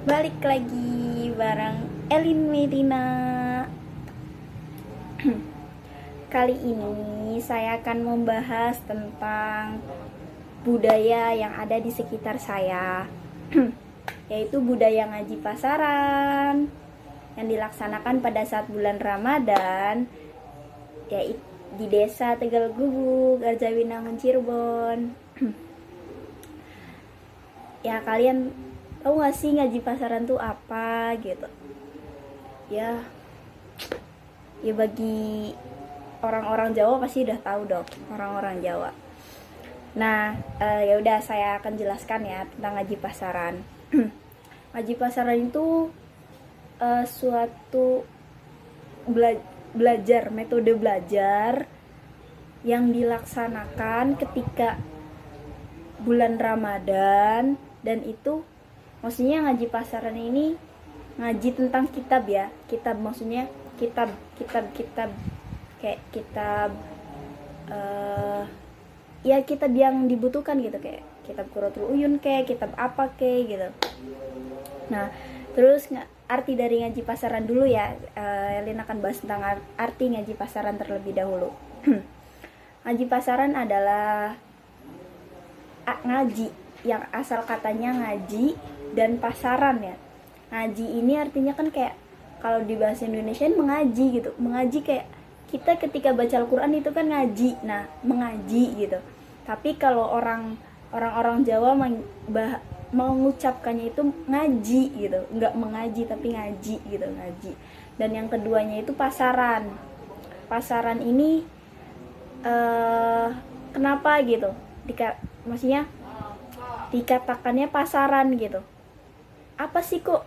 Balik lagi bareng Elin Medina. Kali ini saya akan membahas tentang budaya yang ada di sekitar saya, yaitu budaya ngaji pasaran yang dilaksanakan pada saat bulan Ramadan, yaitu di desa Tegal Gubuk, Arjawinangun, Cirebon. Ya, kalian tahu gak sih ngaji pasaran tuh apa gitu? Ya, ya bagi orang-orang Jawa pasti udah tahu dong, orang-orang Jawa. Nah, ya udah saya akan jelaskan ya tentang ngaji pasaran. Ngaji pasaran itu suatu belajar, metode belajar yang dilaksanakan ketika bulan Ramadan, dan itu maksudnya ngaji pasaran ini ngaji tentang kitab ya. Kitab maksudnya kitab kayak kitab ya kitab yang dibutuhkan gitu, kayak kitab Qurratul Uyun, kayak kitab apa kayak gitu. Nah, terus arti dari ngaji pasaran dulu ya. Elin akan bahas tentang arti ngaji pasaran terlebih dahulu. Ngaji pasaran adalah ngaji yang asal katanya ngaji dan pasaran ya. Ngaji ini artinya kan kayak kalau di bahasa Indonesia mengaji gitu. Mengaji kayak kita ketika baca Al-Quran itu kan ngaji. Nah, mengaji gitu. Tapi kalau orang-orang Jawa mengucapkannya itu ngaji gitu. Enggak mengaji tapi ngaji gitu, ngaji. Dan yang keduanya itu pasaran. Pasaran ini kenapa gitu? Maksudnya dikatakannya pasaran gitu. Apa sih kok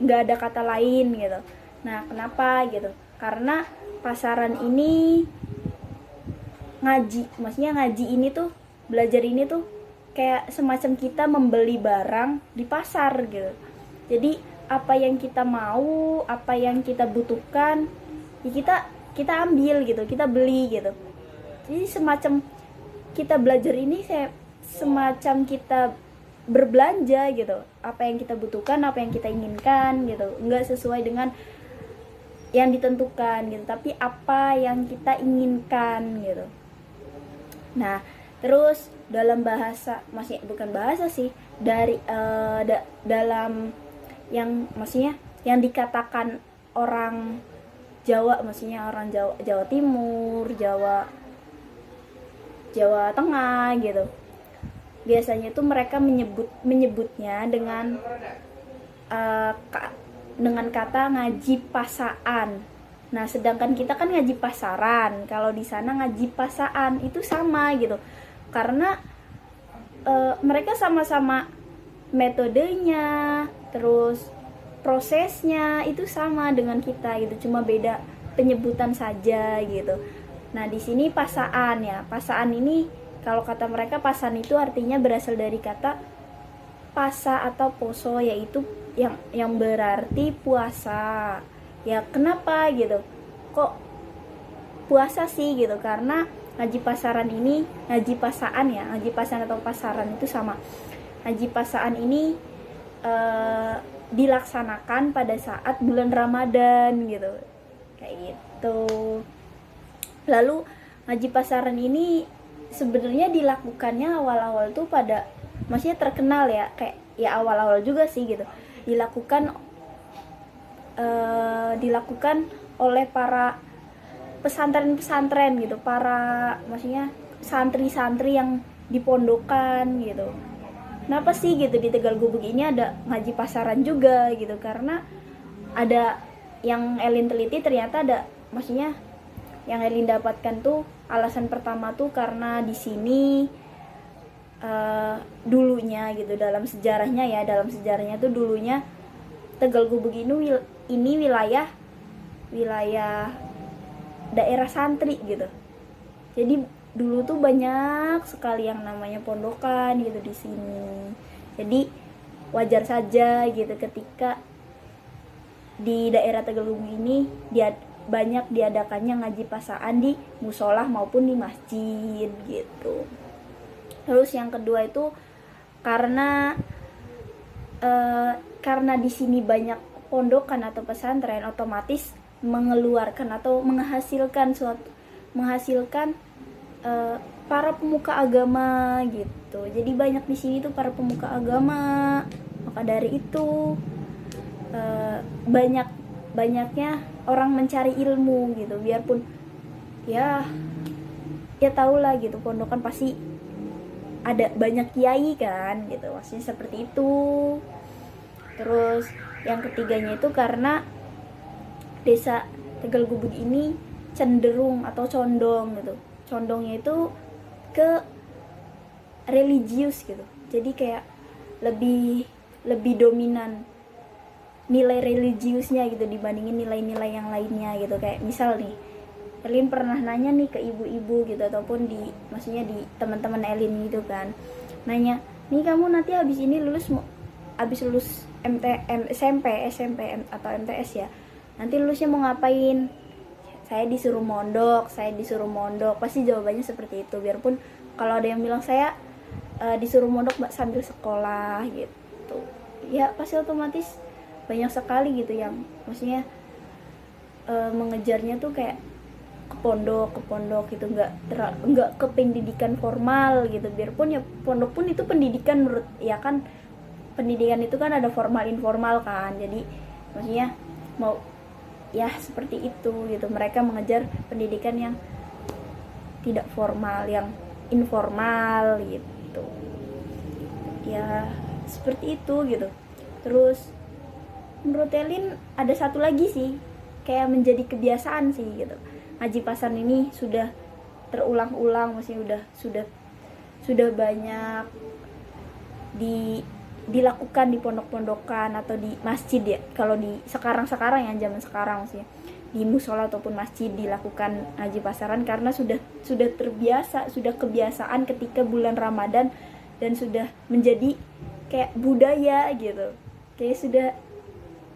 nggak ada kata lain gitu? Nah, kenapa gitu? Karena pasaran ini ngaji, maksudnya ngaji ini tuh, belajar ini tuh kayak semacam kita membeli barang di pasar gitu. Jadi apa yang kita mau, apa yang kita butuhkan, ya kita ambil gitu, kita beli gitu. Jadi semacam kita belajar ini semacam kita berbelanja gitu, apa yang kita butuhkan, apa yang kita inginkan gitu, nggak sesuai dengan yang ditentukan gitu, tapi apa yang kita inginkan gitu. Nah, terus dalam bahasa, masih bukan bahasa sih, dari dalam yang maksudnya yang dikatakan orang Jawa, maksudnya orang Jawa Timur, Jawa Tengah gitu. Biasanya itu mereka menyebutnya dengan kata ngaji pasaan. Nah, sedangkan kita kan ngaji pasaran. Kalau di sana ngaji pasaan itu sama gitu. Karena mereka sama-sama metodenya, terus prosesnya itu sama dengan kita gitu. Cuma beda penyebutan saja gitu. Nah, di sini pasaan ya. Pasaan ini kalau kata mereka pasan itu artinya berasal dari kata pasa atau poso, yaitu yang berarti puasa. Ya, kenapa gitu? Kok puasa sih gitu? Karena ngaji pasaran ini, ngaji pasaan ya, ngaji pasaran atau pasaran itu sama. Ngaji pasaan ini dilaksanakan pada saat bulan Ramadan gitu. Kayak gitu. Lalu ngaji pasaran ini sebenarnya dilakukannya awal-awal tuh maksudnya terkenal ya, kayak ya awal-awal juga sih gitu, dilakukan oleh para pesantren-pesantren gitu, para maksudnya santri-santri yang dipondokan gitu. Kenapa sih gitu di Tegal Gubuk ini ada ngaji pasaran juga gitu? Karena ada yang Elin teliti, ternyata ada, maksudnya yang Elin dapatkan tuh alasan pertama tuh karena di sini dulunya gitu, dalam sejarahnya tuh dulunya Tegal Gubuk ini wilayah daerah santri gitu. Jadi dulu tuh banyak sekali yang namanya pondokan gitu di sini. Jadi wajar saja gitu ketika di daerah Tegal Gubuk ini banyak diadakannya ngaji pasaan di musola maupun di masjid gitu. Terus yang kedua itu karena karena di sini banyak pondokan atau pesantren, otomatis mengeluarkan atau menghasilkan para pemuka agama gitu. Jadi banyak di sini tuh para pemuka agama. Maka dari itu banyaknya orang mencari ilmu gitu. Biarpun ya tau lah gitu, pondokan pasti ada banyak kiai kan gitu, maksudnya seperti itu. Terus yang ketiganya itu karena desa Tegal Gubuk ini cenderung atau condong gitu, condongnya itu ke religius gitu. Jadi kayak lebih dominan nilai religiusnya gitu dibandingin nilai-nilai yang lainnya gitu. Kayak misal nih, Elin pernah nanya nih ke ibu-ibu gitu, ataupun maksudnya di teman-teman Elin gitu kan, nanya, nih kamu nanti habis lulus SMP atau MTS ya, nanti lulusnya mau ngapain? Saya disuruh mondok, pasti jawabannya seperti itu. Biarpun kalau ada yang bilang saya disuruh mondok sambil sekolah gitu, ya pasti otomatis banyak sekali gitu yang maksudnya mengejarnya tuh kayak ke pondok gitu, nggak ke pendidikan formal gitu. Biarpun ya pondok pun itu pendidikan menurut, ya kan pendidikan itu kan ada formal informal kan. Jadi maksudnya mau ya seperti itu gitu, mereka mengejar pendidikan yang tidak formal, yang informal gitu ya, seperti itu gitu. Terus menurut Elin ada satu lagi sih, kayak menjadi kebiasaan sih gitu. Ngaji pasaran ini sudah terulang-ulang, maksudnya sudah banyak dilakukan di pondok-pondokan atau di masjid ya. Kalau di sekarang yang zaman sekarang maksudnya di musola ataupun masjid dilakukan ngaji pasaran karena sudah terbiasa, sudah kebiasaan ketika bulan Ramadan dan sudah menjadi kayak budaya gitu. Kayak sudah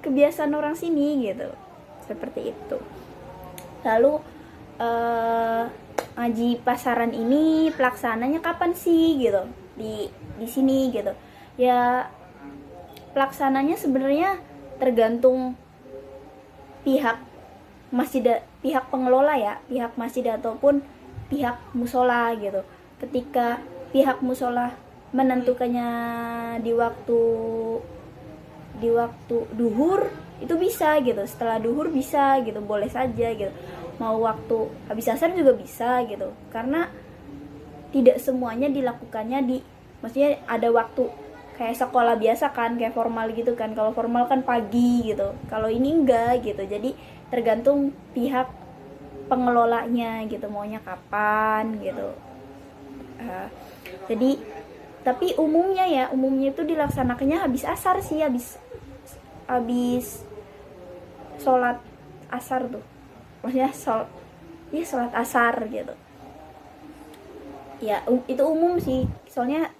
kebiasaan orang sini gitu. Seperti itu. Lalu ngaji pasaran ini pelaksananya kapan sih gitu di sini gitu ya? Pelaksananya sebenarnya tergantung pihak pengelola ya, pihak masjid ataupun pihak musola gitu. Ketika pihak musola menentukannya di waktu duhur, itu bisa gitu, setelah duhur bisa gitu, boleh saja gitu. Mau waktu habis asar juga bisa gitu, karena tidak semuanya dilakukannya maksudnya ada waktu kayak sekolah biasa kan, kayak formal gitu kan. Kalau formal kan pagi gitu, kalau ini enggak gitu. Jadi tergantung pihak pengelolanya gitu, maunya kapan gitu. Jadi tapi umumnya itu dilaksanakannya habis asar sih, habis sholat asar tuh, maksudnya sholat asar gitu ya. Itu umum sih, soalnya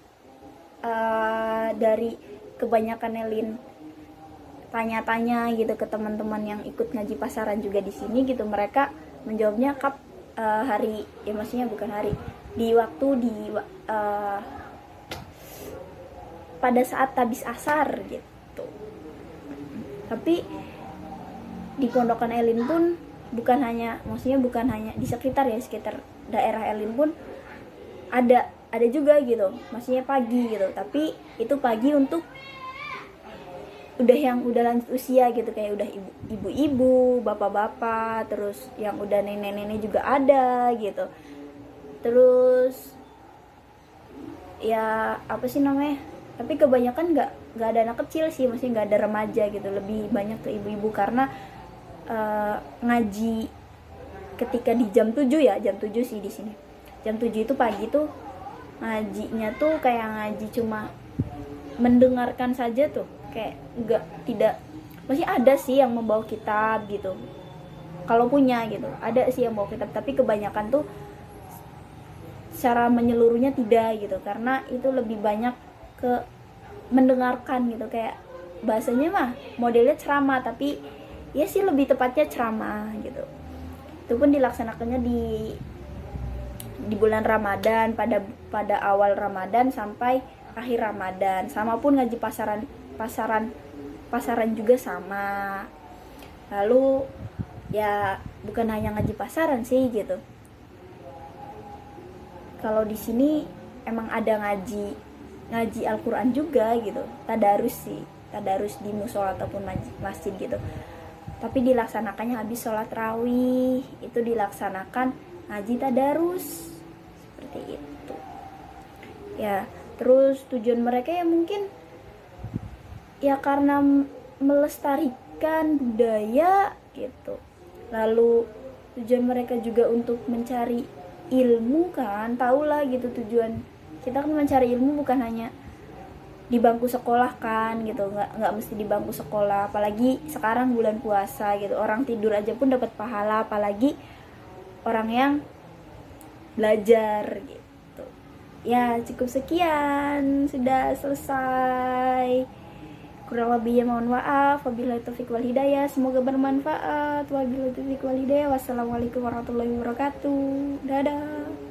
dari kebanyakan Elin tanya-tanya gitu ke teman-teman yang ikut ngaji pasaran juga di sini gitu, mereka menjawabnya hari ya, maksudnya bukan hari, di waktu pada saat habis asar gitu. Tapi di pondokan Elin pun bukan hanya di sekitar daerah Elin pun ada juga gitu, maksudnya pagi gitu. Tapi itu pagi untuk udah lanjut usia gitu, kayak udah ibu-ibu, bapak-bapak, terus yang udah nenek-nenek juga ada gitu. Terus ya apa sih namanya, tapi kebanyakan nggak ada anak kecil sih, maksudnya nggak ada remaja gitu, lebih banyak ke ibu-ibu karena ngaji ketika di jam 7 ya, jam 7 sih di sini. Jam 7 itu pagi tuh ngajinya tuh kayak ngaji cuma mendengarkan saja tuh, kayak tidak masih ada sih yang membawa kitab gitu. Kalau punya gitu, ada sih yang bawa kitab, tapi kebanyakan tuh secara menyeluruhnya tidak gitu, karena itu lebih banyak ke mendengarkan gitu, kayak bahasanya mah modelnya ceramah, tapi ya sih lebih tepatnya ceramah gitu. Itu pun dilaksanakannya di bulan Ramadan, pada awal Ramadan sampai akhir Ramadan. Sama pun ngaji pasaran pasaran juga sama. Lalu ya bukan hanya ngaji pasaran sih gitu. Kalau di sini emang ada ngaji Al-Quran juga gitu, tadarus di musola ataupun masjid gitu. Tapi dilaksanakannya habis sholat rawih, itu dilaksanakan ngaji tadarus seperti itu ya. Terus tujuan mereka ya mungkin ya karena melestarikan budaya gitu. Lalu tujuan mereka juga untuk mencari ilmu kan, tahulah gitu tujuan kita kan mencari ilmu bukan hanya di bangku sekolah kan gitu, nggak mesti di bangku sekolah, apalagi sekarang bulan puasa gitu, orang tidur aja pun dapat pahala, apalagi orang yang belajar gitu. Ya cukup sekian, sudah selesai. Kurang lebihnya mohon maaf. Wabillahi taufiq wal hidayah. Semoga bermanfaat. Wabillahi taufiq wal hidayah. Wassalamualaikum warahmatullahi wabarakatuh. Dadah.